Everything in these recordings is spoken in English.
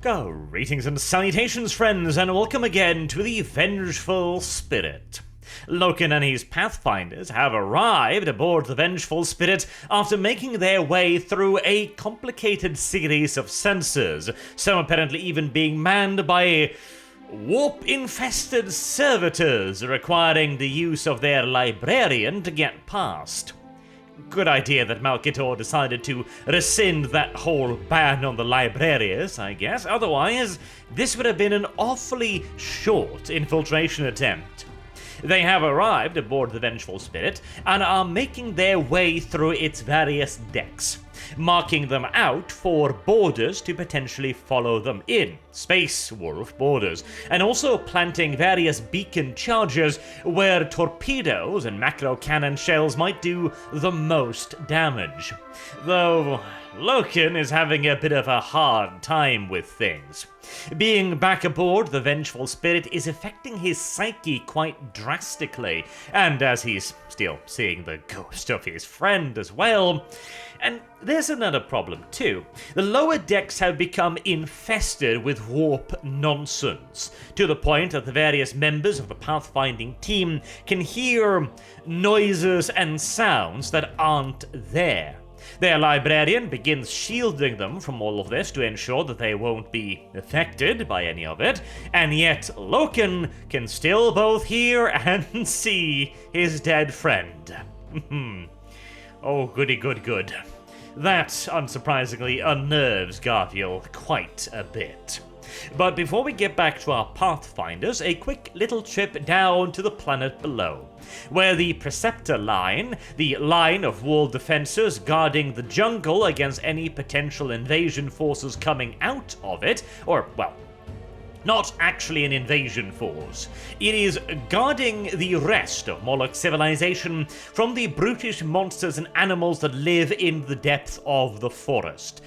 Greetings and salutations, friends, and welcome again to the Vengeful Spirit. Loken and his Pathfinders have arrived aboard the Vengeful Spirit after making their way through a complicated series of sensors, some apparently even being manned by warp-infested servitors requiring the use of their librarian to get past. Good idea that Malkitor decided to rescind that whole ban on the librarians, I guess. Otherwise, this would have been an awfully short infiltration attempt. They have arrived aboard the Vengeful Spirit and are making their way through its various decks, marking them out for boarders to potentially follow them in, Space Wolf boarders, and also planting various beacon charges where torpedoes and macro cannon shells might do the most damage. Though Loken is having a bit of a hard time with things. Being back aboard the Vengeful Spirit is affecting his psyche quite drastically, and as he's still seeing the ghost of his friend as well. And there's another problem too. The lower decks have become infested with warp nonsense, to the point that the various members of the pathfinding team can hear noises and sounds that aren't there. Their librarian begins shielding them from all of this to ensure that they won't be affected by any of it, and yet Loken can still both hear and see his dead friend. Oh, goody good. That, unsurprisingly, unnerves Garfield quite a bit. But before we get back to our Pathfinders, a quick little trip down to the planet below, where the Preceptor line, the line of wall defenses guarding the jungle against any potential invasion forces coming out of it, or, well, not actually an invasion force. It is guarding the rest of Moloch's civilization from the brutish monsters and animals that live in the depth of the forest.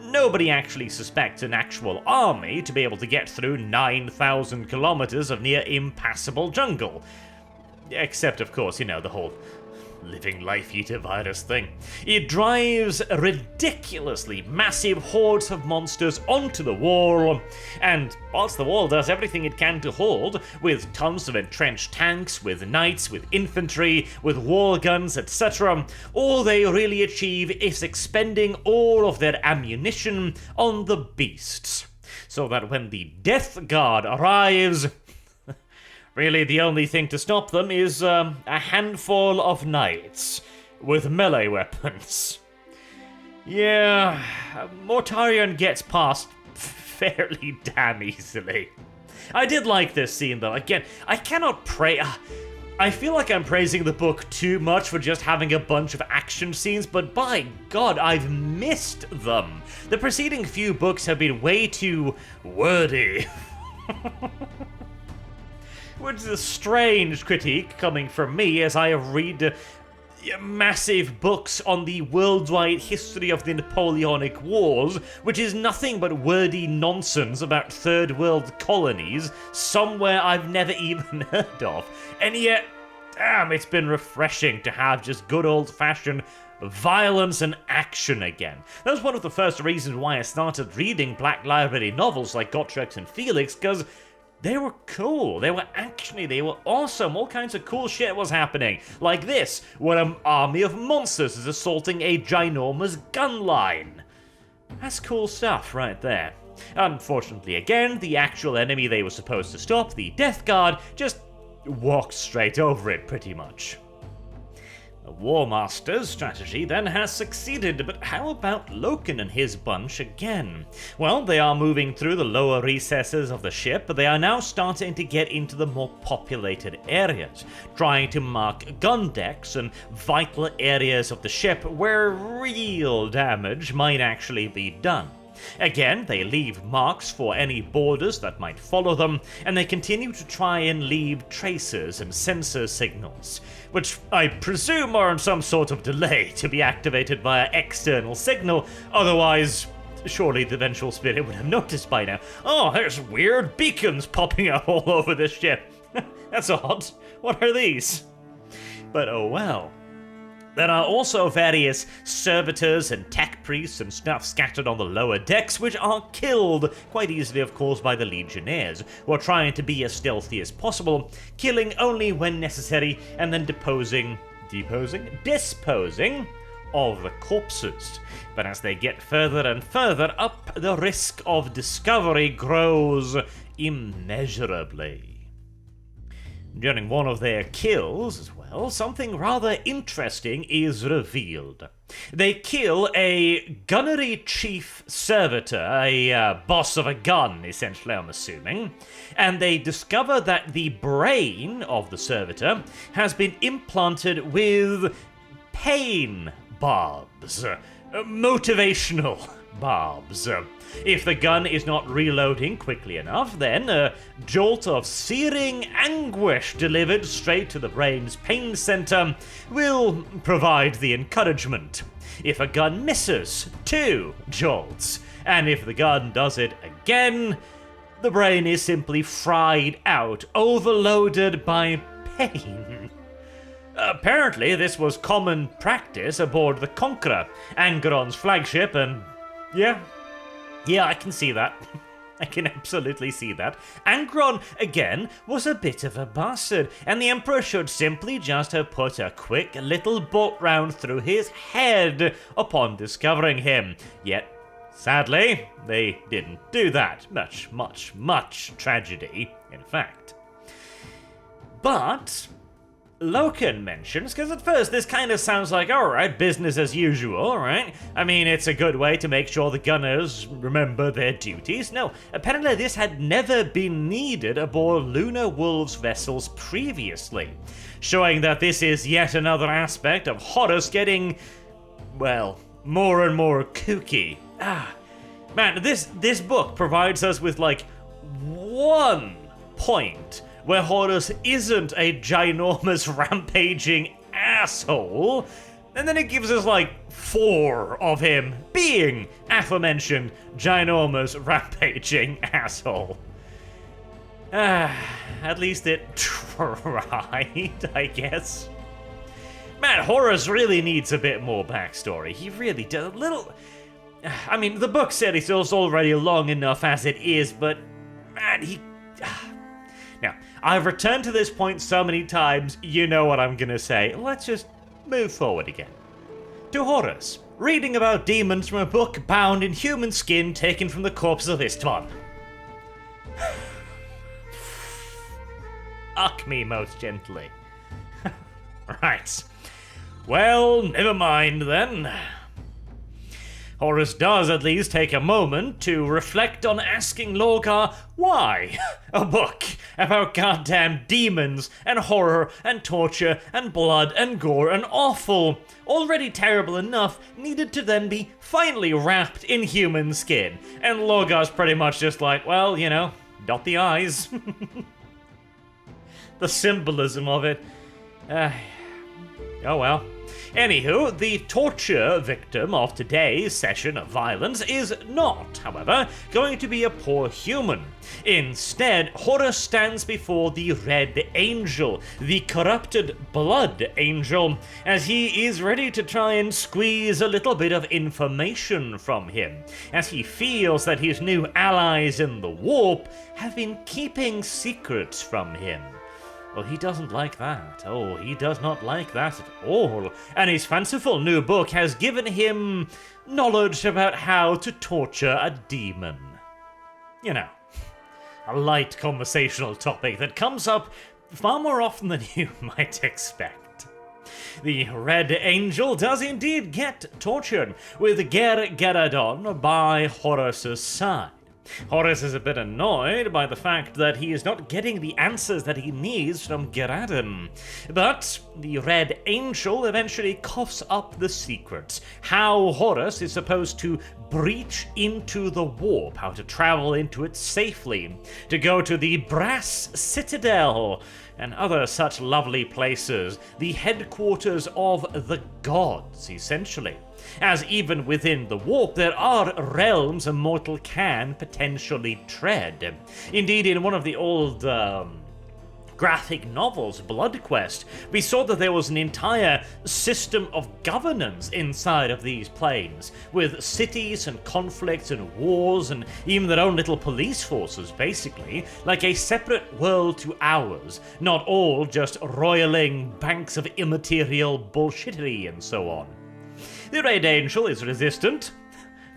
Nobody actually suspects an actual army to be able to get through 9,000 kilometers of near impassable jungle. Except, of course, the whole living life-eater virus thing. It drives ridiculously massive hordes of monsters onto the wall, and whilst the wall does everything it can to hold, with tons of entrenched tanks, with knights, with infantry, with war guns, etc., all they really achieve is expending all of their ammunition on the beasts, so that when the Death Guard arrives, really, the only thing to stop them is a handful of knights with melee weapons. Yeah, Mortarion gets past fairly damn easily. I did like this scene, though. Again, I cannot I feel like I'm praising the book too much for just having a bunch of action scenes, but by God, I've missed them. The preceding few books have been way too wordy. Which is a strange critique coming from me, as I have read massive books on the worldwide history of the Napoleonic Wars, which is nothing but wordy nonsense about third world colonies somewhere I've never even heard of. And yet, damn, it's been refreshing to have just good old-fashioned violence and action again. That was one of the first reasons why I started reading Black Library novels like Gotrek and Felix, because they were cool, they were actiony, they were awesome, all kinds of cool shit was happening. Like this, where an army of monsters is assaulting a ginormous gun line. That's cool stuff right there. Unfortunately, again, the actual enemy they were supposed to stop, the Death Guard, just walked straight over it pretty much. The War Master's strategy then has succeeded, but how about Loken and his bunch again? Well, they are moving through the lower recesses of the ship, but they are now starting to get into the more populated areas, trying to mark gun decks and vital areas of the ship where real damage might actually be done. Again, they leave marks for any boarders that might follow them, and they continue to try and leave traces and sensor signals, which I presume are on some sort of delay to be activated via external signal, otherwise surely the Vengeful Spirit would have noticed by now. Oh, there's weird beacons popping up all over this ship. That's odd. What are these? But oh well. There are also various servitors and tech priests and stuff scattered on the lower decks, which are killed quite easily, of course, by the Legionnaires, who are trying to be as stealthy as possible, killing only when necessary, and then disposing of the corpses. But as they get further and further up, the risk of discovery grows immeasurably. During one of their kills as well, something rather interesting is revealed. They kill a gunnery chief servitor, a boss of a gun, essentially, I'm assuming, and they discover that the brain of the servitor has been implanted with pain barbs, motivational barbs. If the gun is not reloading quickly enough, then a jolt of searing anguish delivered straight to the brain's pain center will provide the encouragement. If a gun misses, 2 jolts. And if the gun does it again, the brain is simply fried out, overloaded by pain. Apparently, this was common practice aboard the Conqueror, Angeron's flagship, and yeah, I can see that. I can absolutely see that. Angeron, again, was a bit of a bastard, and the Emperor should simply just have put a quick little bolt round through his head upon discovering him. Yet, sadly, they didn't do that. Much tragedy, in fact. But Loken mentions, because at first this kind of sounds like, alright, business as usual, right? I mean, it's a good way to make sure the gunners remember their duties. No, apparently this had never been needed aboard Lunar Wolf's vessels previously, showing that this is yet another aspect of Horus getting, well, more and more kooky. Man, this book provides us with, like, one point where Horus isn't a ginormous rampaging asshole, and then it gives us like 4 of him being aforementioned ginormous rampaging asshole. At least it tried, I guess. Man, Horus really needs a bit more backstory. He really does. I mean, the book series is already long enough as it is, but man, Now, I've returned to this point so many times, you know what I'm gonna say. Let's just move forward again. To Horus, reading about demons from a book bound in human skin taken from the corpse of Istvan. Fuck me most gently. Right. Well, never mind then. Horus does at least take a moment to reflect on asking Lorgar why a book about goddamn demons and horror and torture and blood and gore and awful, already terrible enough, needed to then be finally wrapped in human skin. And Lorgar's pretty much just like, well, you know, dot the I's. The symbolism of it. Oh well. Anywho, the torture victim of today's session of violence is not, however, going to be a poor human. Instead, Horus stands before the Red Angel, the corrupted Blood Angel, as he is ready to try and squeeze a little bit of information from him, as he feels that his new allies in the warp have been keeping secrets from him. Well, he doesn't like that. Oh, he does not like that at all. And his fanciful new book has given him knowledge about how to torture a demon. You know, a light conversational topic that comes up far more often than you might expect. The Red Angel does indeed get tortured, with Geradon by Horus' side. Horus is a bit annoyed by the fact that he is not getting the answers that he needs from Geradon. But the Red Angel eventually coughs up the secrets. How Horus is supposed to breach into the warp, how to travel into it safely, to go to the Brass Citadel, and other such lovely places, the headquarters of the gods, essentially. As even within the warp, there are realms a mortal can potentially tread. Indeed, in one of the old graphic novels, Blood Quest, we saw that there was an entire system of governance inside of these planes, with cities and conflicts and wars and even their own little police forces, basically, like a separate world to ours, not all just roiling banks of immaterial bullshittery and so on. The Red Angel is resistant,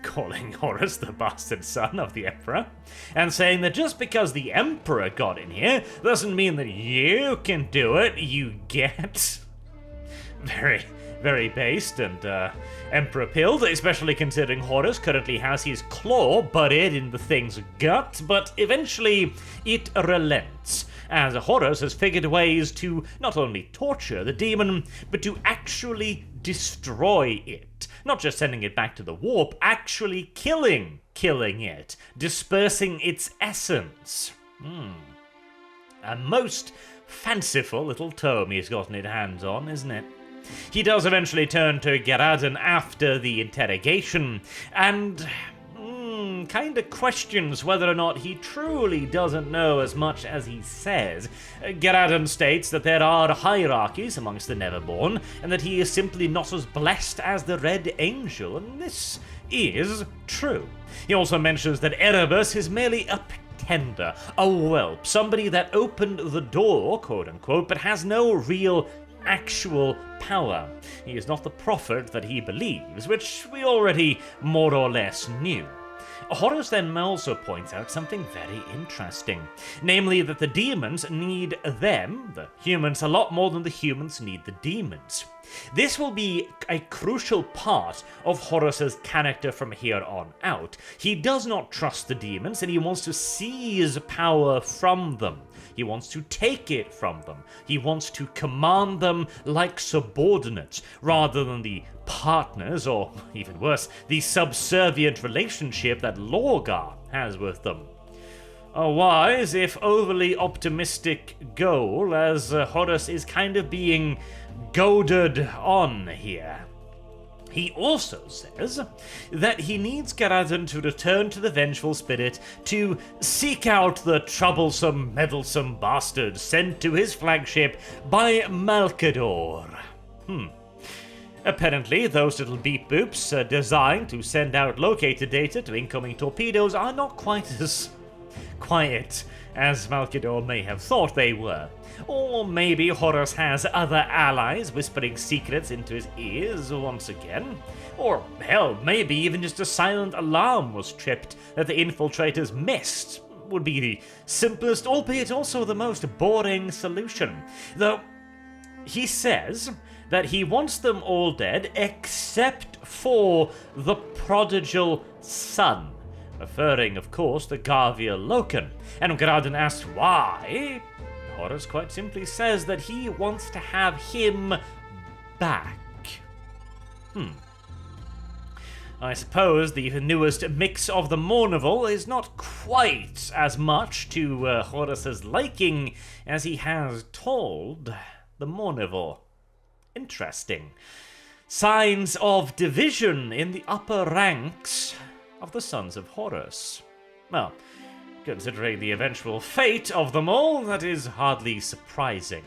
calling Horus the bastard son of the Emperor, and saying that just because the Emperor got in here doesn't mean that you can do it, you get. Very, very based and Emperor-pilled, especially considering Horus currently has his claw buried in the thing's gut, but eventually it relents, as Horus has figured ways to not only torture the demon, but to actually destroy it. Not just sending it back to the warp, actually killing it, dispersing its essence. A most fanciful little tome he's gotten his hands on, isn't it? He does eventually turn to Geradan after the interrogation, and kinda questions whether or not he truly doesn't know as much as he says. Geradan states that there are hierarchies amongst the Neverborn, and that he is simply not as blessed as the Red Angel, and this is true. He also mentions that Erebus is merely a pretender, a whelp, somebody that opened the door, quote-unquote, but has no real actual power. He is not the prophet that he believes, which we already more or less knew. Horus then also points out something very interesting, namely that the demons need them, the humans, a lot more than the humans need the demons. This will be a crucial part of Horus's character from here on out. He does not trust the demons, and he wants to seize power from them. He wants to take it from them. He wants to command them like subordinates, rather than the partners, or even worse, the subservient relationship that Lorgar has with them. A wise, if overly optimistic goal, as Horus is kind of being goaded on here. He also says that he needs Geradan to return to the Vengeful Spirit to seek out the troublesome, meddlesome bastard sent to his flagship by Malkador. Apparently, those little beep boops designed to send out locator data to incoming torpedoes are not quite as quiet as Malkador may have thought they were. Or maybe Horus has other allies whispering secrets into his ears once again. Or hell, maybe even just a silent alarm was tripped that the infiltrators missed. Would be the simplest, albeit also the most boring solution. Though, he says that he wants them all dead except for the prodigal son, referring, of course, to Garvia Loken. And Geradan asks why. Horus quite simply says that he wants to have him back. I suppose the newest mix of the Mournival is not quite as much to Horus's liking as he has told the Mournival. Interesting. Signs of division in the upper ranks of the Sons of Horus. Well, considering the eventual fate of them all, that is hardly surprising.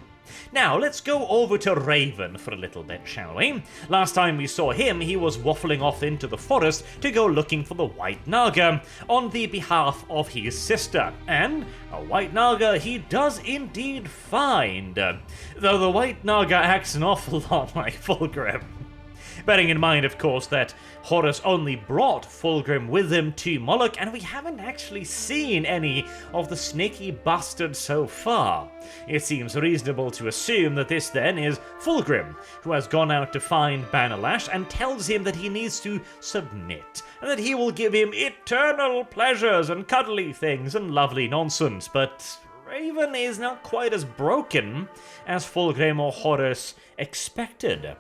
Now, let's go over to Raven for a little bit, shall we? Last time we saw him, he was waffling off into the forest to go looking for the White Naga on the behalf of his sister, and a White Naga he does indeed find, though the White Naga acts an awful lot like Fulgrim. Bearing in mind, of course, that Horus only brought Fulgrim with him to Moloch, and we haven't actually seen any of the snaky bastard so far. It seems reasonable to assume that this then is Fulgrim, who has gone out to find Banalash and tells him that he needs to submit, and that he will give him eternal pleasures and cuddly things and lovely nonsense, but Raven is not quite as broken as Fulgrim or Horus expected.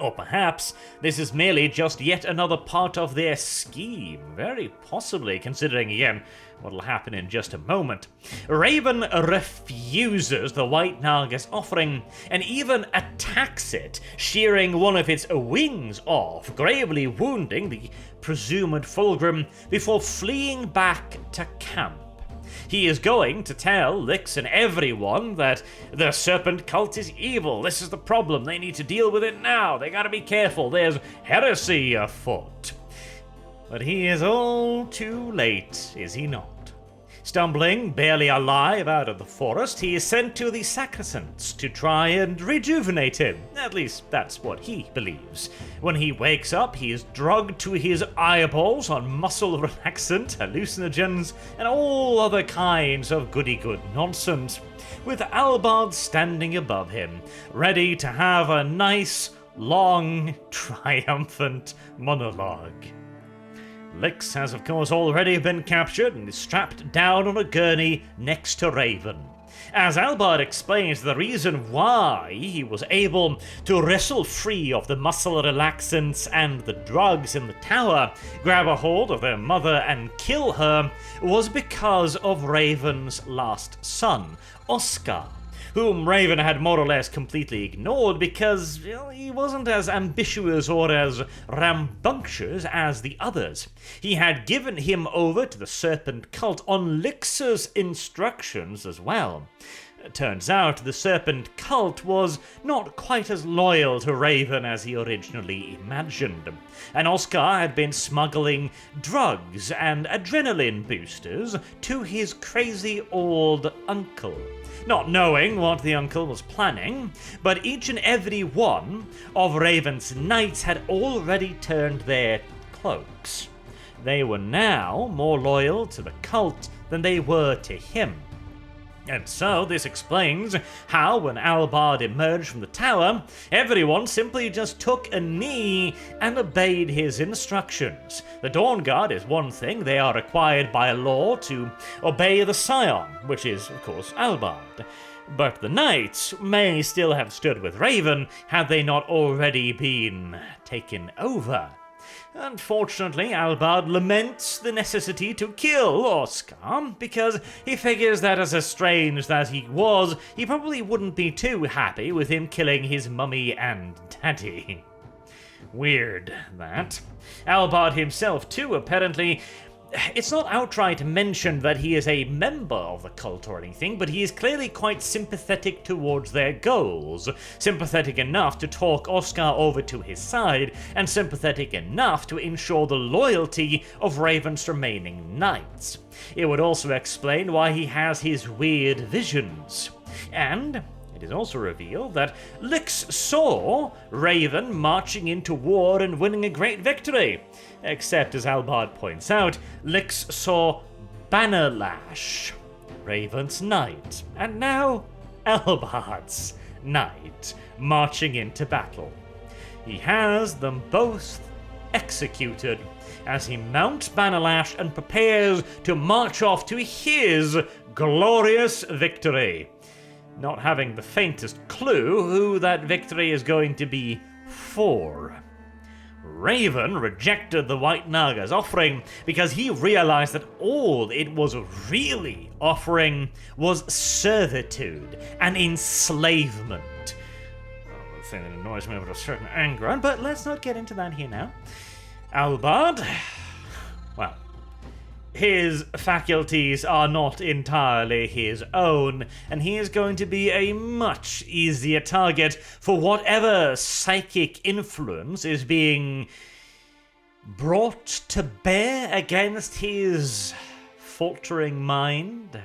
Or perhaps this is merely just yet another part of their scheme, very possibly, considering again what will happen in just a moment. Raven refuses the White Naga's offering and even attacks it, shearing one of its wings off, gravely wounding the presumed Fulgrim before fleeing back to camp. He is going to tell Lix and everyone that the serpent cult is evil. This is the problem. They need to deal with it now. They gotta be careful. There's heresy afoot. But he is all too late, is he not? Stumbling, barely alive out of the forest, he is sent to the sacrosancts to try and rejuvenate him. At least, that's what he believes. When he wakes up, he is drugged to his eyeballs on muscle relaxant, hallucinogens, and all other kinds of goody-good nonsense, with Albard standing above him, ready to have a nice, long, triumphant monologue. Lix has of course already been captured and is strapped down on a gurney next to Raven. As Albard explains the reason why he was able to wrestle free of the muscle relaxants and the drugs in the tower, grab a hold of their mother and kill her, was because of Raven's last son, Oscar, whom Raven had more or less completely ignored because he wasn't as ambitious or as rambunctious as the others. He had given him over to the serpent cult on Lix's instructions as well. Turns out the serpent cult was not quite as loyal to Raven as he originally imagined, and Oscar had been smuggling drugs and adrenaline boosters to his crazy old uncle. Not knowing what the uncle was planning, but each and every one of Raven's knights had already turned their cloaks. They were now more loyal to the cult than they were to him. And so this explains how, when Albard emerged from the tower, everyone simply just took a knee and obeyed his instructions. The Dawn Guard is one thing; they are required by law to obey the Scion, which is, of course, Albard. But the Knights may still have stood with Raven had they not already been taken over. Unfortunately, Albard laments the necessity to kill Oscar, because he figures that as estranged as he was, he probably wouldn't be too happy with him killing his mummy and daddy. Weird, that. Albard himself, too, apparently. It's not outright mentioned that he is a member of the cult or anything, but he is clearly quite sympathetic towards their goals. Sympathetic enough to talk Oscar over to his side, and sympathetic enough to ensure the loyalty of Raven's remaining knights. It would also explain why he has his weird visions. And it is also revealed that Lix saw Raven marching into war and winning a great victory. Except, as Albard points out, Lix saw Bannerlash, Raven's knight, and now Albard's knight, marching into battle. He has them both executed as he mounts Bannerlash and prepares to march off to his glorious victory, not having the faintest clue who that victory is going to be for. Raven rejected the White Naga's offering because he realized that all it was really offering was servitude and enslavement. A thing that annoys me with a certain anger, but let's not get into that here now. Albard, well, his faculties are not entirely his own, and he is going to be a much easier target for whatever psychic influence is being brought to bear against his faltering mind.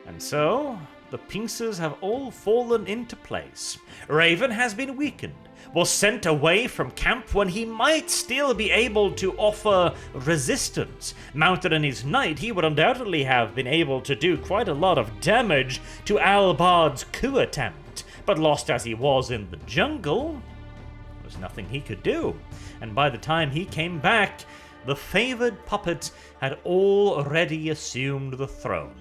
And so, the pieces have all fallen into place. Raven has been weakened, was sent away from camp when he might still be able to offer resistance. Mounted on his knight, he would undoubtedly have been able to do quite a lot of damage to Albard's coup attempt, but lost as he was in the jungle, there was nothing he could do. And by the time he came back, the favored puppet had already assumed the throne.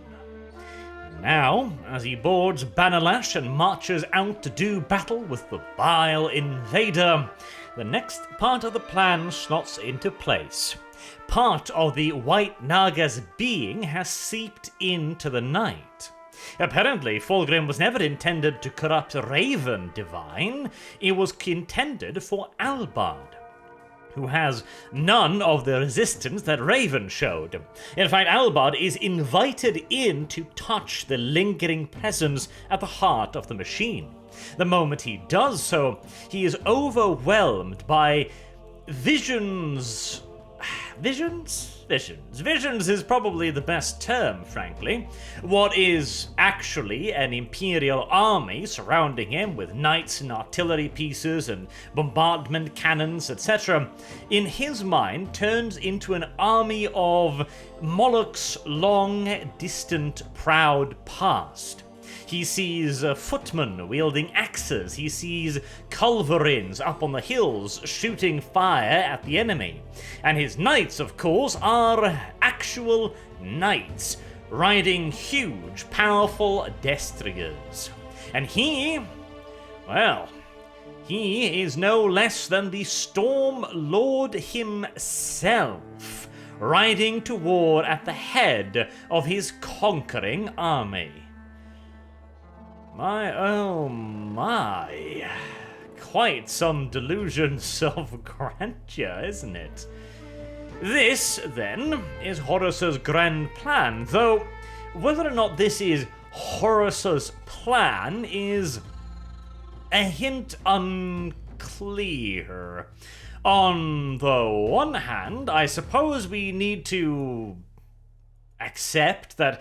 Now, as he boards Bannerlash and marches out to do battle with the vile invader, the next part of the plan slots into place. Part of the White Naga's being has seeped into the night. Apparently, Fulgrim was never intended to corrupt Raven Divine, it was intended for Albard. who has none of the resistance that Raven showed. In fact, Albard is invited in to touch the lingering presence at the heart of the machine. The moment he does so, he is overwhelmed by visions. Visions is probably the best term, frankly. What is actually an Imperial army surrounding him with knights and artillery pieces and bombardment cannons, etc., in his mind turns into an army of Moloch's long, distant, proud past. He sees footmen wielding axes. He sees culverins up on the hills shooting fire at the enemy. And his knights, of course, are actual knights, riding huge, powerful destriers. And he is no less than the Storm Lord himself, riding to war at the head of his conquering army. My. Quite some delusions of grandeur, isn't it? This, then, is Horus's grand plan, though whether or not this is Horus's plan is a hint unclear. On the one hand, I suppose we need to accept that,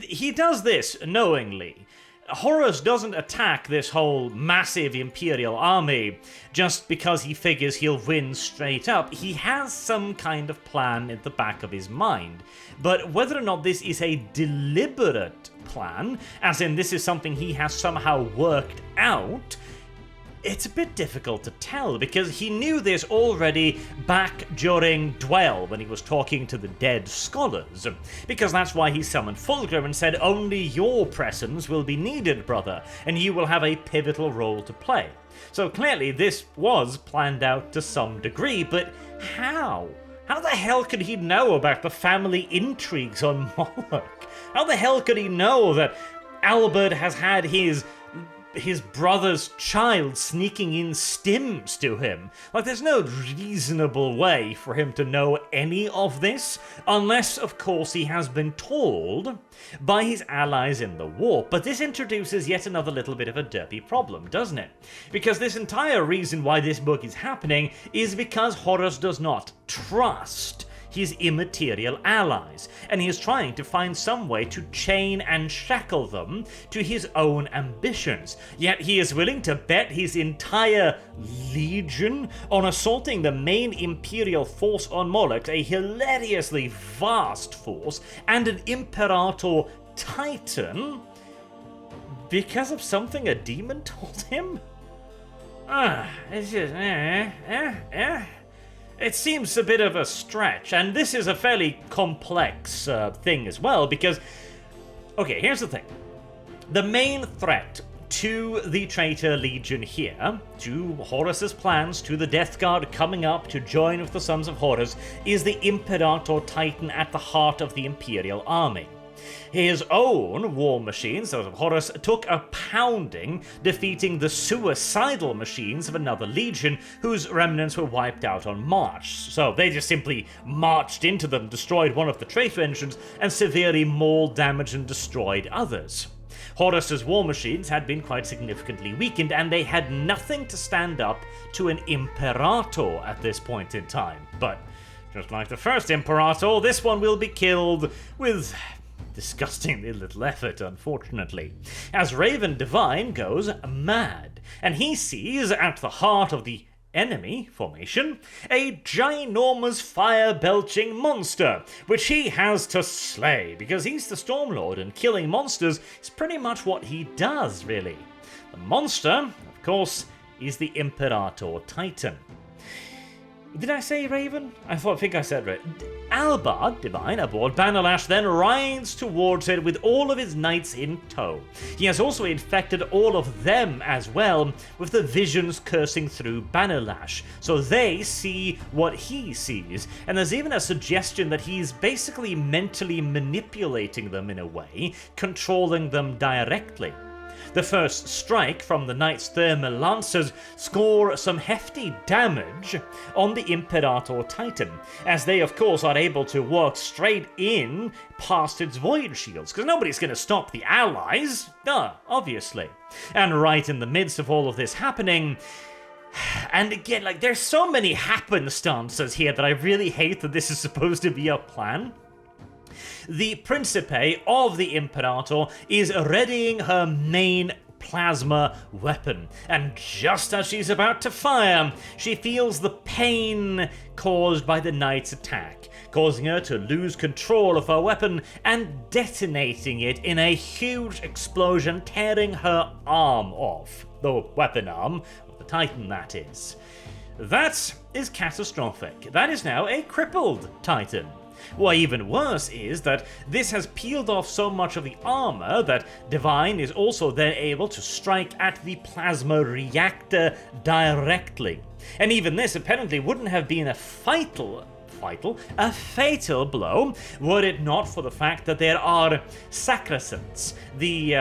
he does this knowingly. Horus doesn't attack this whole massive Imperial army just because he figures he'll win straight up. He has some kind of plan at the back of his mind. But whether or not this is a deliberate plan, as in this is something he has somehow worked out, it's a bit difficult to tell, because he knew this already back during Dwell when he was talking to the dead scholars, because that's why he summoned Fulgrim and said, only your presence will be needed, brother, and you will have a pivotal role to play. So clearly this was planned out to some degree, but how? How the hell could he know about the family intrigues on Moloch? How the hell could he know that Albert has had his brother's child sneaking in stims to him? Like, there's no reasonable way for him to know any of this, unless, of course, he has been told by his allies in the war. But this introduces yet another little bit of a derpy problem, doesn't it? Because this entire reason why this book is happening is because Horus does not trust his immaterial allies, and he is trying to find some way to chain and shackle them to his own ambitions. Yet he is willing to bet his entire legion on assaulting the main Imperial force on Moloch, a hilariously vast force, and an Imperator Titan, because of something a demon told him? It's just, It seems a bit of a stretch, and this is a fairly complex thing as well, because, okay, here's the thing. The main threat to the Traitor Legion here, to Horus's plans, to the Death Guard coming up to join with the Sons of Horus, is the Imperator Titan at the heart of the Imperial army. His own war machines, those of Horus, took a pounding, defeating the suicidal machines of another legion whose remnants were wiped out on march. So they just simply marched into them, destroyed one of the traitor engines, and severely mauled, damaged, and destroyed others. Horus's war machines had been quite significantly weakened, and they had nothing to stand up to an Imperator at this point in time. But just like the first Imperator, this one will be killed with disgustingly little effort, unfortunately, as Raven Divine goes mad, and he sees at the heart of the enemy formation a ginormous fire-belching monster, which he has to slay, because he's the Stormlord, and killing monsters is pretty much what he does, really. The monster, of course, is the Imperator Titan. Did I say Raven? I think I said right. Albard Divine aboard Bannerlash then rides towards it with all of his knights in tow. He has also infected all of them as well with the visions cursing through Bannerlash, so they see what he sees, and there's even a suggestion that he's basically mentally manipulating them in a way, controlling them directly. The first strike from the Knight's thermal lancers score some hefty damage on the Imperator Titan, as they of course are able to walk straight in past its void shields, because nobody's going to stop the allies, obviously. And right in the midst of all of this happening, and again, like, there's so many happenstances here that I really hate that this is supposed to be a plan. The Principe of the Imperator is readying her main plasma weapon, and just as she's about to fire, she feels the pain caused by the Knight's attack, causing her to lose control of her weapon and detonating it in a huge explosion, tearing her arm off. The weapon arm of the Titan, that is. That is catastrophic. That is now a crippled Titan. What even worse is that this has peeled off so much of the armor that Divine is also then able to strike at the plasma reactor directly. And even this apparently wouldn't have been a fatal blow were it not for the fact that there are sacrosancts, the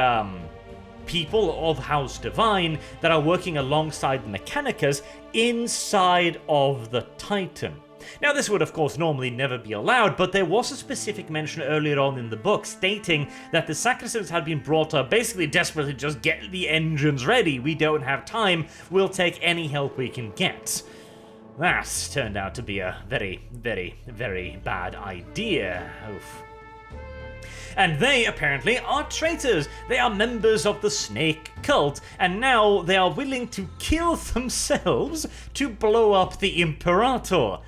people of House Divine that are working alongside the Mechanicus inside of the Titan. Now, this would of course normally never be allowed, but there was a specific mention earlier on in the book stating that the Sacrosancts had been brought up basically desperately just get the engines ready, we don't have time, we'll take any help we can get. That turned out to be a very, very, very bad idea. Oof. And they apparently are traitors. They are members of the Snake cult, and now they are willing to kill themselves to blow up the Imperator.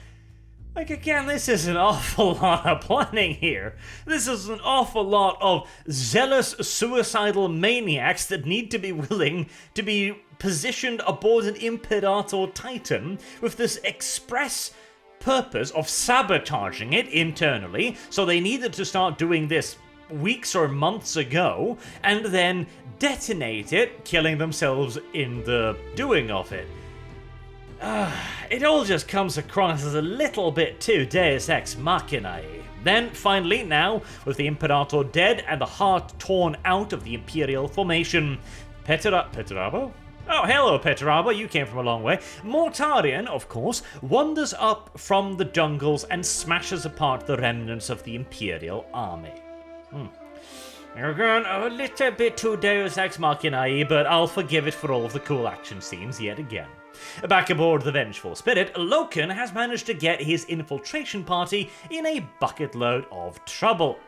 Like, again, this is an awful lot of planning here. This is an awful lot of zealous, suicidal maniacs that need to be willing to be positioned aboard an Imperator Titan with this express purpose of sabotaging it internally, so they needed to start doing this weeks or months ago, and then detonate it, killing themselves in the doing of it. It all just comes across as a little bit too Deus Ex Machina-y. Then, finally, now, with the Imperator dead and the heart torn out of the Imperial formation, Perturabo? Oh, hello, Perturabo, you came from a long way. Mortarion, of course, wanders up from the jungles and smashes apart the remnants of the Imperial army. Again, a little bit too Deus Ex Machina-y, but I'll forgive it for all of the cool action scenes yet again. Back aboard the Vengeful Spirit, Loken has managed to get his infiltration party in a bucket load of trouble.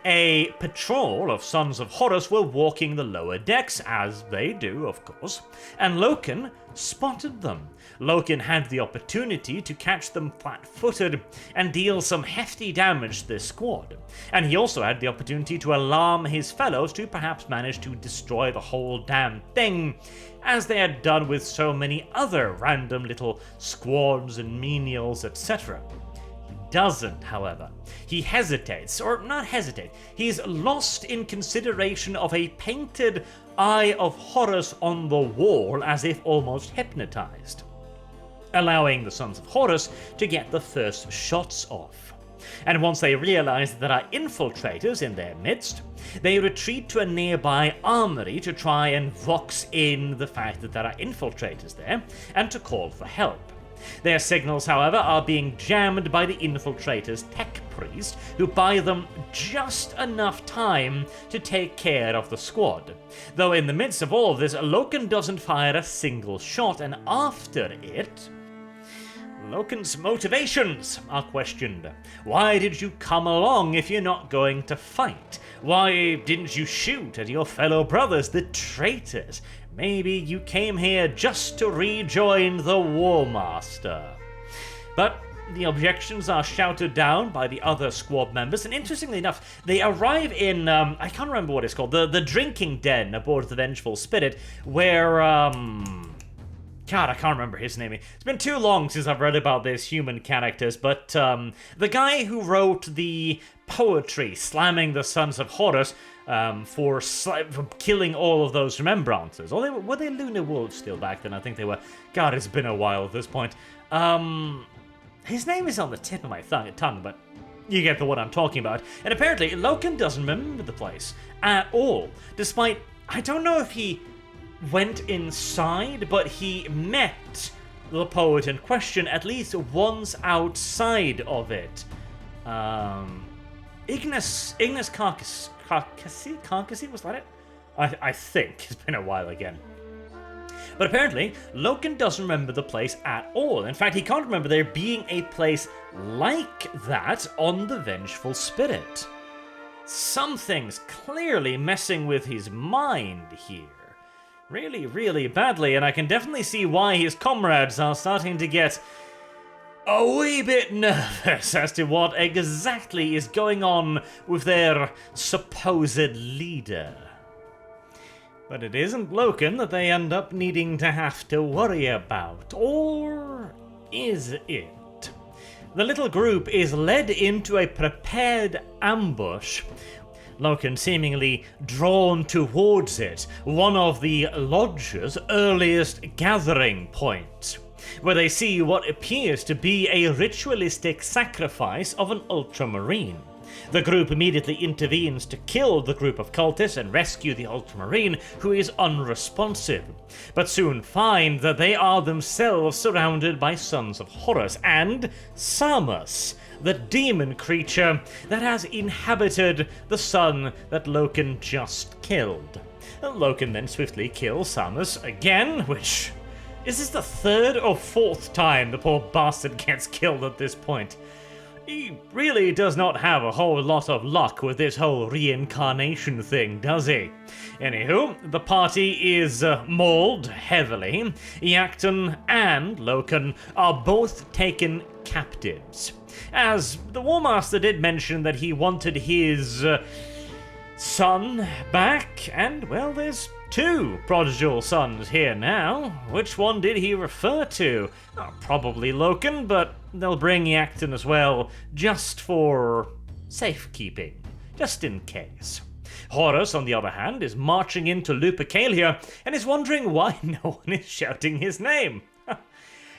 A patrol of Sons of Horus were walking the lower decks, as they do, of course, and Loken spotted them. Loken had the opportunity to catch them flat-footed and deal some hefty damage to their squad, and he also had the opportunity to alarm his fellows to perhaps manage to destroy the whole damn thing, as they had done with so many other random little squads and menials, etc. Doesn't, however. He hesitates, or not hesitate, he's lost in consideration of a painted Eye of Horus on the wall, as if almost hypnotized, allowing the Sons of Horus to get the first shots off. And once they realize that there are infiltrators in their midst, they retreat to a nearby armory to try and vox in the fact that there are infiltrators there, and to call for help. Their signals, however, are being jammed by the infiltrators' tech priest, who buy them just enough time to take care of the squad. Though in the midst of all of this, Loken doesn't fire a single shot, and after it, Loken's motivations are questioned. Why did you come along if you're not going to fight? Why didn't you shoot at your fellow brothers, the traitors? Maybe you came here just to rejoin the War Master. But the objections are shouted down by the other squad members, and interestingly enough, they arrive in, I can't remember what it's called, the drinking den aboard the Vengeful Spirit, where, God, I can't remember his name. It's been too long since I've read about these human characters, but the guy who wrote the poetry slamming the Sons of Horus for killing all of those remembrances. Or were they Lunar Wolves still back then? I think they were. God, it's been a while at this point. His name is on the tip of my tongue, but you get the one I'm talking about. And apparently, Loken doesn't remember the place at all, despite I don't know if he went inside, but he met the poet in question at least once outside of it. Ignis Carcassy, was that it? I think. It's been a while again. But apparently, Loken doesn't remember the place at all. In fact, he can't remember there being a place like that on the Vengeful Spirit. Something's clearly messing with his mind here. Really, really badly, and I can definitely see why his comrades are starting to get a wee bit nervous as to what exactly is going on with their supposed leader. But it isn't Loken that they end up needing to have to worry about, or is it? The little group is led into a prepared ambush, Loken seemingly drawn towards it, one of the lodge's earliest gathering points, where they see what appears to be a ritualistic sacrifice of an ultramarine. The group immediately intervenes to kill the group of cultists and rescue the ultramarine, who is unresponsive, but soon find that they are themselves surrounded by sons of Horus and Samus, the demon creature that has inhabited the sun that Loken just killed. Loken then swiftly kills Samus again, which... is this the third or fourth time the poor bastard gets killed at this point? He really does not have a whole lot of luck with this whole reincarnation thing, does he? Anywho, the party is mauled heavily. Iacton and Loken are both taken captives, as the War Master did mention that he wanted his son back, and well, there's two prodigal sons here now. Which one did he refer to? Oh, probably Loken, but they'll bring Iacton as well, just for safekeeping, just in case. Horus, on the other hand, is marching into Lupercalia and is wondering why no one is shouting his name.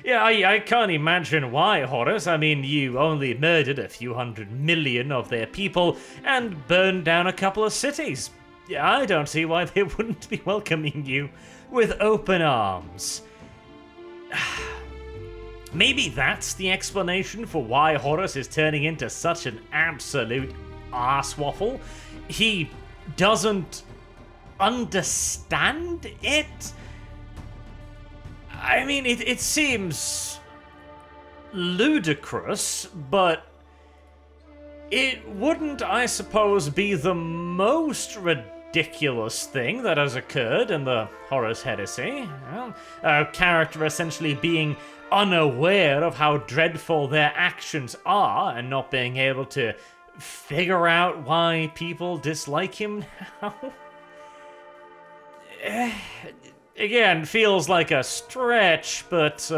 Yeah, I can't imagine why, Horus. I mean, you only murdered a few 100 million of their people and burned down a couple of cities. Yeah, I don't see why they wouldn't be welcoming you with open arms. Maybe that's the explanation for why Horus is turning into such an absolute arsewaffle. He doesn't understand it? I mean, it seems ludicrous, but it wouldn't, I suppose, be the most ridiculous thing that has occurred in the Horus Heresy. Well, a character essentially being unaware of how dreadful their actions are and not being able to figure out why people dislike him now. Again, feels like a stretch, but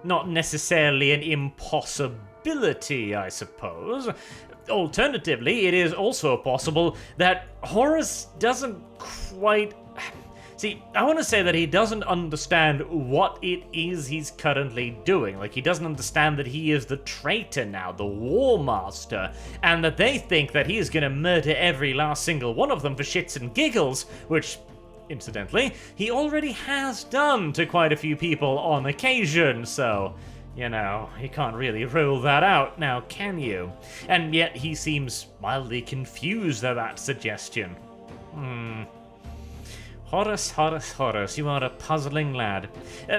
not necessarily an impossibility, I suppose. Alternatively, it is also possible that Horus doesn't quite... See, I want to say that he doesn't understand what it is he's currently doing. Like, he doesn't understand that he is the traitor now, the War Master, and that they think that he is going to murder every last single one of them for shits and giggles, which... incidentally, he already has done to quite a few people on occasion, so, you know, you can't really rule that out now, can you? And yet he seems mildly confused at that suggestion. Horus, Horus, Horus, you are a puzzling lad.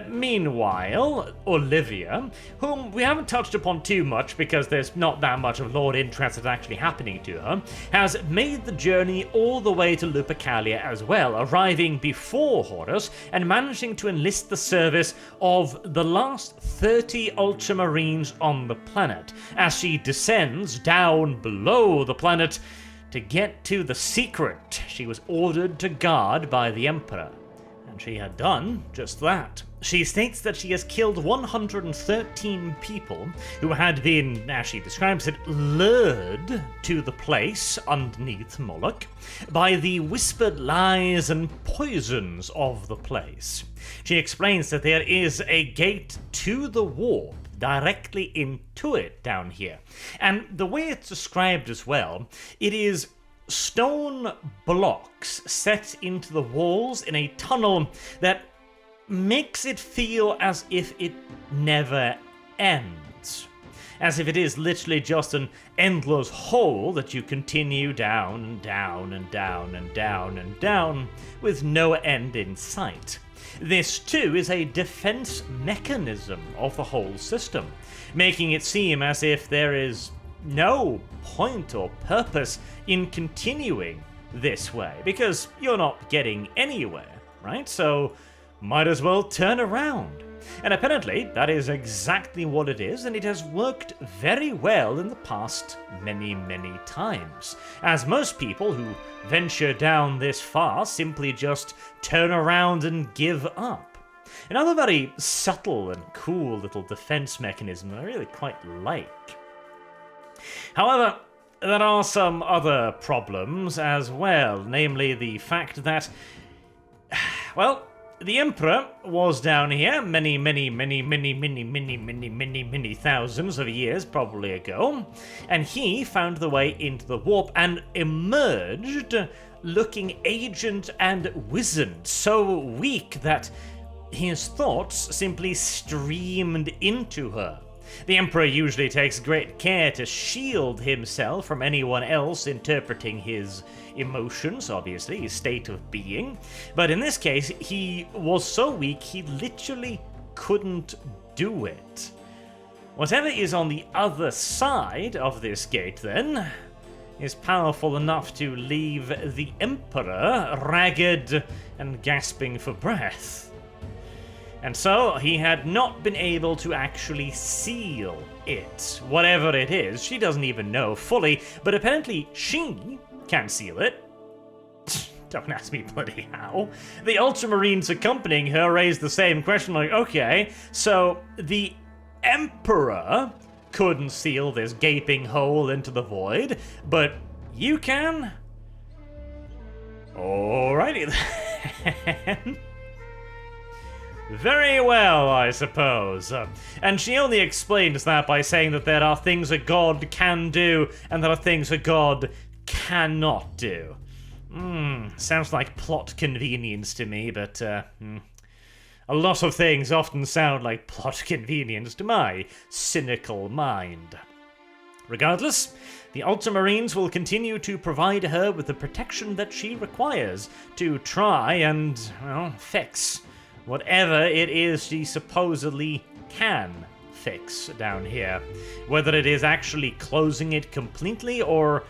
Meanwhile, Olivia, whom we haven't touched upon too much because there's not that much of lore interest that's actually happening to her, has made the journey all the way to Lupercalia as well, arriving before Horus and managing to enlist the service of the last 30 Ultramarines on the planet, as she descends down below the planet to get to the secret she was ordered to guard by the Emperor. And she had done just that. She states that she has killed 113 people who had been, as she describes it, lured to the place underneath Moloch by the whispered lies and poisons of the place. She explains that there is a gate to the warp directly into it down here. And the way it's described as well, it is stone blocks set into the walls in a tunnel that makes it feel as if it never ends. As if it is literally just an endless hole that you continue down and down and down and down and down with no end in sight. This too is a defense mechanism of the whole system, making it seem as if there is no point or purpose in continuing this way, because you're not getting anywhere, right? So might as well turn around. And apparently that is exactly what it is, and it has worked very well in the past many times, as most people who venture down this far simply just turn around and give up. Another very subtle and cool little defense mechanism I really quite like. However, there are some other problems as well, namely the fact that, well, the Emperor was down here many thousands of years probably ago, and he found the way into the warp and emerged looking aged and wizened, so weak that his thoughts simply streamed into her. The Emperor usually takes great care to shield himself from anyone else interpreting his emotions, obviously, his state of being. But in this case, he was so weak he literally couldn't do it. Whatever is on the other side of this gate, then, is powerful enough to leave the Emperor ragged and gasping for breath. And so he had not been able to actually seal it. Whatever it is, she doesn't even know fully, but apparently she can seal it. Don't ask me bloody how. The Ultramarines accompanying her raised the same question, like, okay, so the Emperor couldn't seal this gaping hole into the void, but you can? Alrighty then. Very well, I suppose. And she only explains that by saying that there are things a god can do, and there are things a god cannot do. Sounds like plot convenience to me, but a lot of things often sound like plot convenience to my cynical mind. Regardless, the Ultramarines will continue to provide her with the protection that she requires to try and, well, fix whatever it is she supposedly can fix down here. Whether it is actually closing it completely or,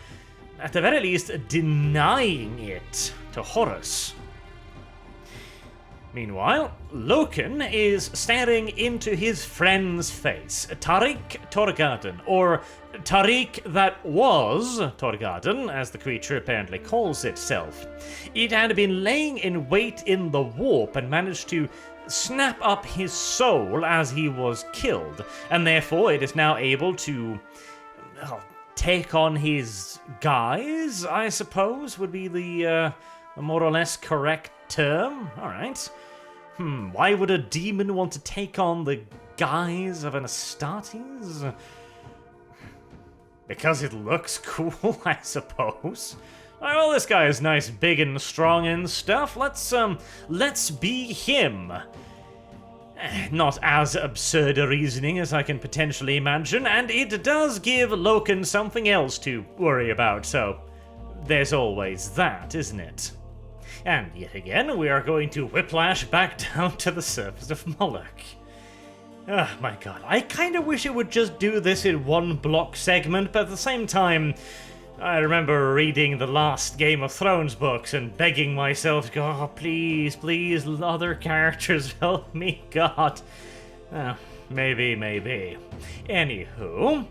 at the very least, denying it to Horus. Meanwhile, Loken is staring into his friend's face, Tariq Torgarden, or Tariq that was Torgarden, as the creature apparently calls itself. It had been laying in wait in the warp and managed to snap up his soul as he was killed, and therefore it is now able to take on his guise, I suppose, would be the more or less correct term. Alright. Why would a demon want to take on the guise of an Astartes? Because it looks cool, I suppose. Well, this guy is nice, big and strong and stuff. Let's be him. Not as absurd a reasoning as I can potentially imagine, and it does give Loken something else to worry about, so there's always that, isn't it? And yet again, we are going to whiplash back down to the surface of Moloch. Oh my god, I kinda wish it would just do this in one block segment, but at the same time, I remember reading the last Game of Thrones books and begging myself to go, oh, please, other characters help me, God. Maybe. Anywho,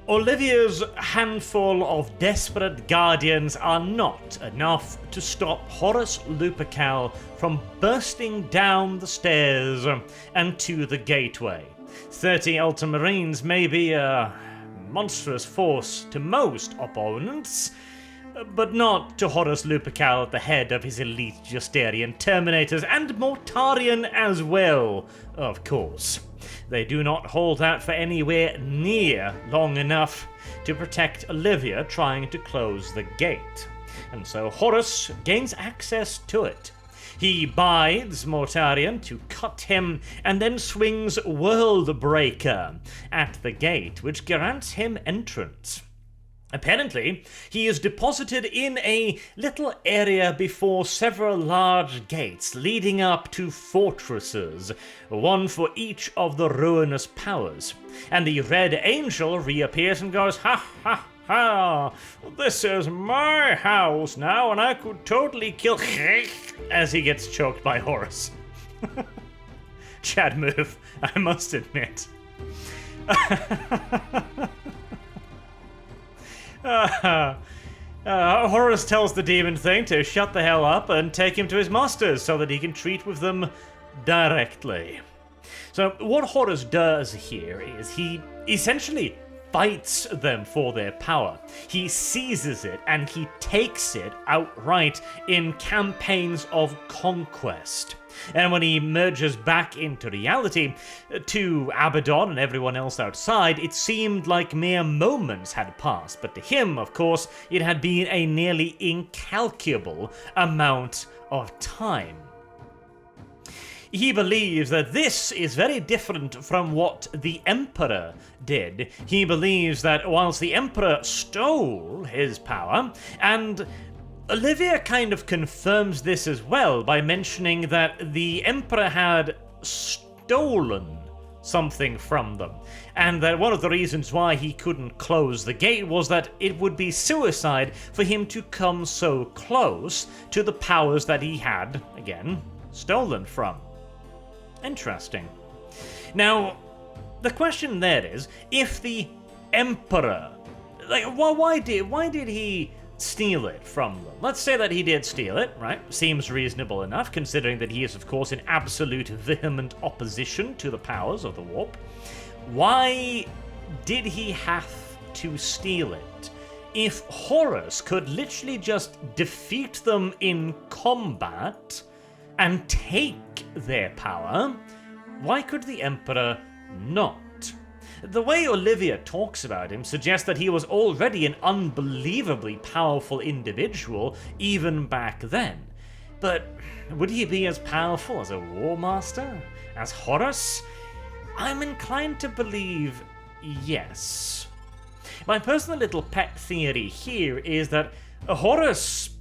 Olivia's handful of desperate guardians are not enough to stop Horus Lupercal from bursting down the stairs and to the gateway. 30 Ultramarines may be a monstrous force to most opponents, but not to Horus Lupercal at the head of his elite Justerian Terminators, and Mortarion as well, of course. They do not hold out for anywhere near long enough to protect Olivia trying to close the gate, and so Horus gains access to it. He bides Mortarion to cut him, and then swings Worldbreaker at the gate, which grants him entrance. Apparently, he is deposited in a little area before several large gates leading up to fortresses, one for each of the ruinous powers. And the Red Angel reappears and goes, "Ha ha ha, this is my house now, and I could totally kill," as he gets choked by Horus. Chad move, I must admit. Horus tells the demon thing to shut the hell up and take him to his masters so that he can treat with them directly. So what Horus does here is he essentially fights them for their power. He seizes it and he takes it outright in campaigns of conquest. And when he merges back into reality, to Abaddon and everyone else outside, it seemed like mere moments had passed. But to him, of course, it had been a nearly incalculable amount of time. He believes that this is very different from what the Emperor did. He believes that whilst the Emperor stole his power, and Olivia kind of confirms this as well by mentioning that the Emperor had stolen something from them, and that one of the reasons why he couldn't close the gate was that it would be suicide for him to come so close to the powers that he had, again, stolen from. Interesting. Now, the question there is, if the Emperor, why did he steal it from them? Let's say that he did steal it, right? Seems reasonable enough, considering that he is, of course, in absolute vehement opposition to the powers of the warp. Why did he have to steal it? If Horus could literally just defeat them in combat and take their power, why could the Emperor not? The way Olivia talks about him suggests that he was already an unbelievably powerful individual even back then. But would he be as powerful as a War Master? As Horus? I'm inclined to believe yes. My personal little pet theory here is that Horus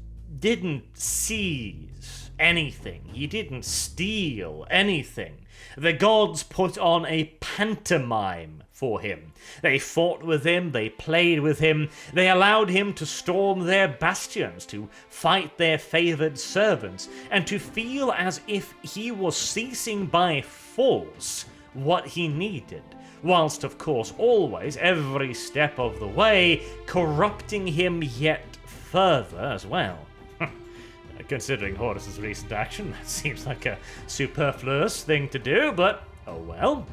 didn't seize anything. He didn't steal anything. The gods put on a pantomime for him. They fought with him, they played with him, they allowed him to storm their bastions, to fight their favored servants, and to feel as if he was seizing by force what he needed, whilst of course always, every step of the way, corrupting him yet further as well. Considering Horus's recent action, that seems like a superfluous thing to do, but oh well.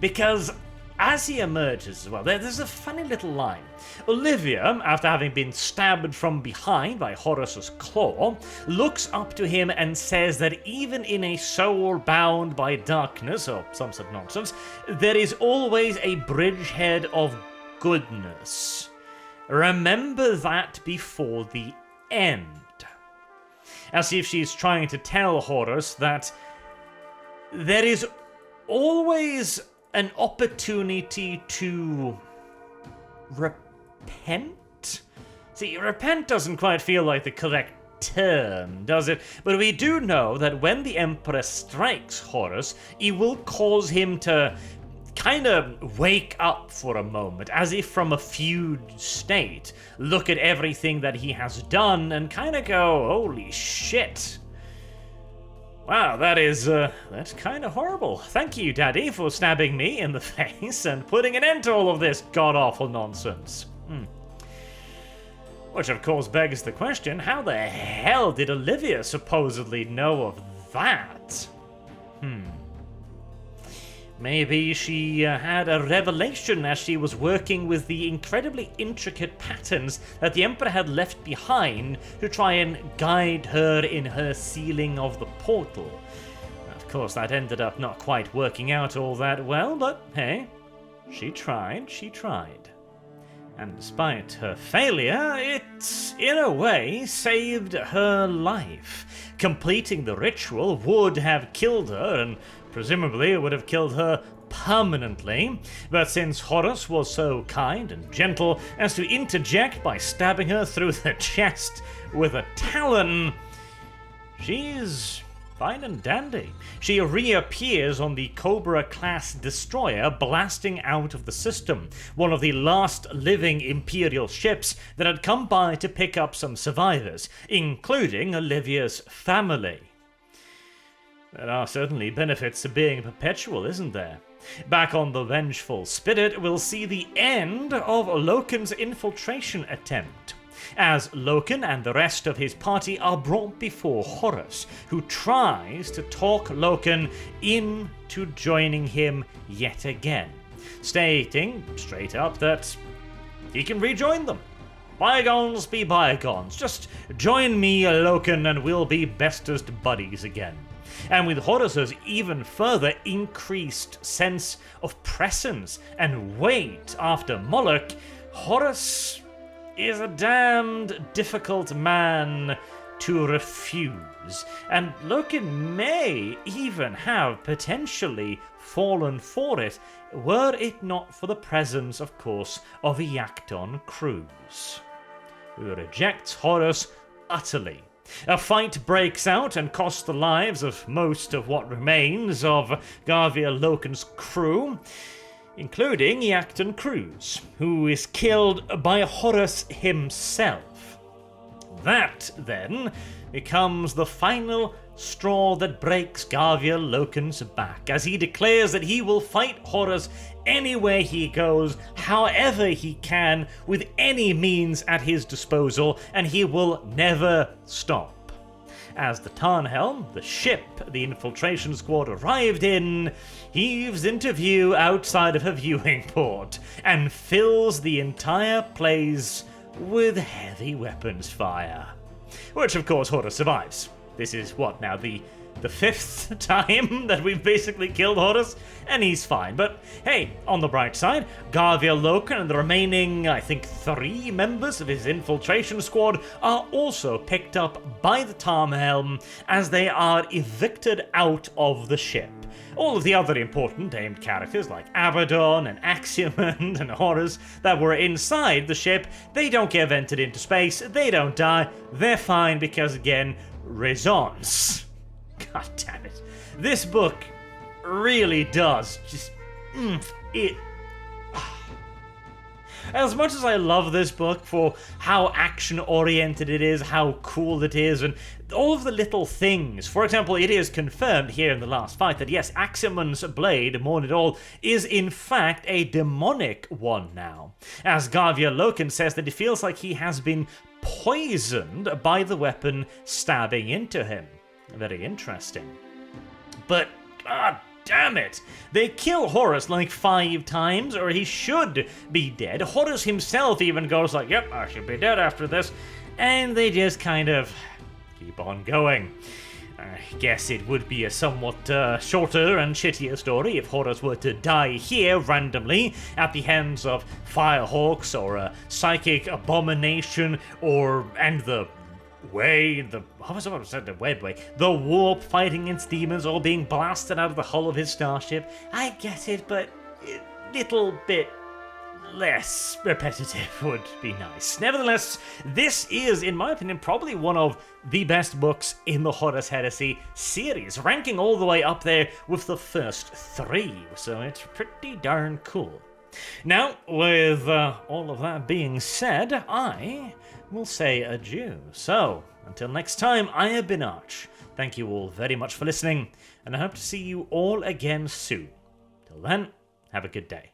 Because as he emerges as well, there's a funny little line. Olivia, after having been stabbed from behind by Horus's claw, looks up to him and says that even in a soul bound by darkness, or some such nonsense, there is always a bridgehead of goodness. Remember that before the end. As if she's trying to tell Horus that there is always an opportunity to repent? See, repent doesn't quite feel like the correct term, does it? But we do know that when the Emperor strikes Horus, he will cause him to kind of wake up for a moment, as if from a fugue state, look at everything that he has done and kind of go, holy shit. Wow, that's kind of horrible. Thank you, Daddy, for stabbing me in the face and putting an end to all of this god-awful nonsense. Which of course begs the question, how the hell did Olivia supposedly know of that? Maybe she had a revelation as she was working with the incredibly intricate patterns that the Emperor had left behind to try and guide her in her sealing of the portal. Of course, that ended up not quite working out all that well, but hey, she tried. And despite her failure, it, in a way, saved her life. Completing the ritual would have killed her, and presumably it would have killed her permanently, but since Horus was so kind and gentle as to interject by stabbing her through the chest with a talon, she's fine and dandy. She reappears on the Cobra-class destroyer blasting out of the system, one of the last living Imperial ships that had come by to pick up some survivors, including Olivia's family. There are certainly benefits to being perpetual, isn't there? Back on the Vengeful Spirit, we'll see the end of Loken's infiltration attempt, as Loken and the rest of his party are brought before Horus, who tries to talk Loken into joining him yet again, stating straight up that he can rejoin them. Bygones be bygones, just join me, Loken, and we'll be bestest buddies again. And with Horus's even further increased sense of presence and weight after Moloch, Horus is a damned difficult man to refuse, and Loken may even have potentially fallen for it, were it not for the presence, of course, of Iacton Cruz, who rejects Horus utterly. A fight breaks out and costs the lives of most of what remains of Garvia Loken's crew, including Iacton Cruz, who is killed by Horus himself. That, then, becomes the final straw that breaks Garvia Loken's back, as he declares that he will fight Horus anywhere he goes, however he can, with any means at his disposal, and he will never stop. As the Tarnhelm, the ship the infiltration squad arrived in, heaves into view outside of her viewing port and fills the entire place with heavy weapons fire. Which, of course, Horus survives. This is what now, the fifth time that we've basically killed Horus, and he's fine. But hey, on the bright side, Garvia Loken and the remaining, I think, 3 members of his infiltration squad are also picked up by the Tarnhelm as they are evicted out of the ship. All of the other important named characters like Abaddon and Axiomand and Horus that were inside the ship, they don't get vented into space, they don't die, they're fine because, again, raisons. God damn it. This book really does just... it... As much as I love this book for how action-oriented it is, how cool it is, and all of the little things. For example, it is confirmed here in the last fight that yes, Axiomand's blade, Mornidol, is in fact a demonic one now. As Garvia Loken says that it feels like he has been poisoned by the weapon stabbing into him. Very interesting. But, god damn it! They kill Horus like 5 times, or he should be dead. Horus himself even goes like, yep, I should be dead after this. And they just kind of keep on going. I guess it would be a somewhat shorter and shittier story if Horus were to die here randomly at the hands of Firehawks or a psychic abomination and the warp fighting its demons or being blasted out of the hull of his starship. I get it, but a little bit less repetitive would be nice. Nevertheless, this is, in my opinion, probably one of the best books in the Horus Heresy series, ranking all the way up there with the first 3, so it's pretty darn cool. Now, with all of that being said, I will say adieu. So, until next time, I have been Arch. Thank you all very much for listening, and I hope to see you all again soon. Till then, have a good day.